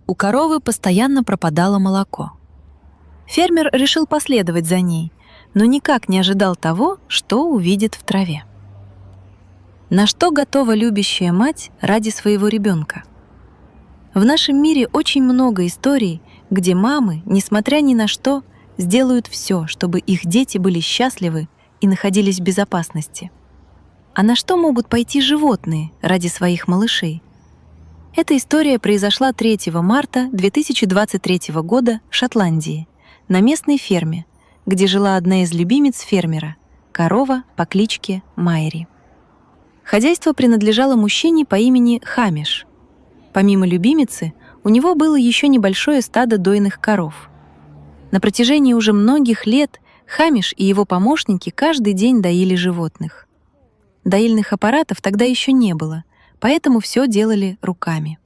У коровы постоянно пропадало молоко. Фермер решил последовать за ней, но никак не ожидал того, что увидит в траве. На что готова любящая мать ради своего ребенка? В нашем мире очень много историй, где мамы, несмотря ни на что, сделают все, чтобы их дети были счастливы и находились в безопасности. А на что могут пойти животные ради своих малышей? Эта история произошла 3 марта 2023 года в Шотландии, на местной ферме, где жила одна из любимиц фермера — корова по кличке Майри. Хозяйство принадлежало мужчине по имени Хамиш. Помимо любимицы, у него было еще небольшое стадо дойных коров. На протяжении уже многих лет Хамиш и его помощники каждый день доили животных. Доильных аппаратов тогда еще не было, поэтому все делали руками.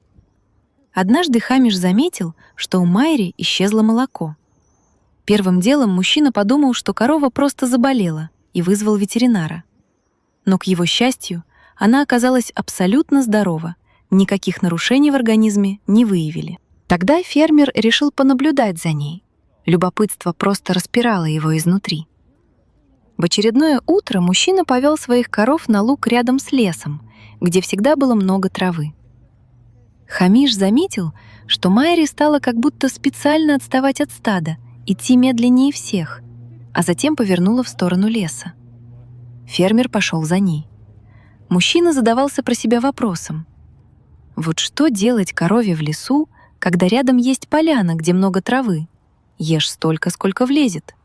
Однажды Хамиш заметил, что у Майри исчезло молоко. Первым делом мужчина подумал, что корова просто заболела, и вызвал ветеринара. Но, к его счастью, она оказалась абсолютно здорова, никаких нарушений в организме не выявили. Тогда фермер решил понаблюдать за ней. Любопытство просто распирало его изнутри. В очередное утро мужчина повел своих коров на луг рядом с лесом, где всегда было много травы. Хамиш заметил, что Майри стала как будто специально отставать от стада, идти медленнее всех, а затем повернула в сторону леса. Фермер пошел за ней. Мужчина задавался про себя вопросом: вот что делать корове в лесу, когда рядом есть поляна, где много травы? Ешь столько, сколько влезет.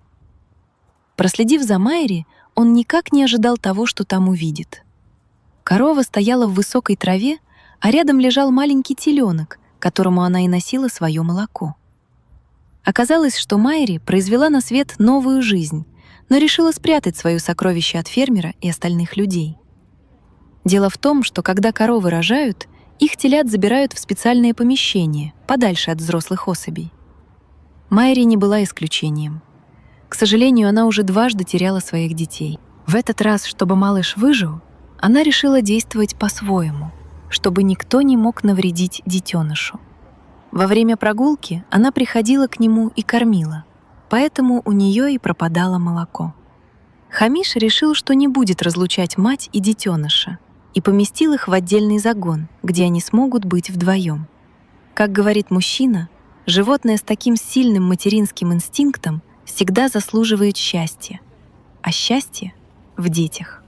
Проследив за Майри, он никак не ожидал того, что там увидит. Корова стояла в высокой траве, а рядом лежал маленький теленок, которому она и носила свое молоко. Оказалось, что Майри произвела на свет новую жизнь, но решила спрятать свое сокровище от фермера и остальных людей. Дело в том, что когда коровы рожают, их телят забирают в специальные помещения, подальше от взрослых особей. Майри не была исключением. К сожалению, она уже дважды теряла своих детей. В этот раз, чтобы малыш выжил, она решила действовать по-своему, чтобы никто не мог навредить детенышу. Во время прогулки она приходила к нему и кормила, поэтому у нее и пропадало молоко. Хамиш решил, что не будет разлучать мать и детеныша, и поместил их в отдельный загон, где они смогут быть вдвоем. Как говорит мужчина, животное с таким сильным материнским инстинктом всегда заслуживает счастья, а счастье в детях.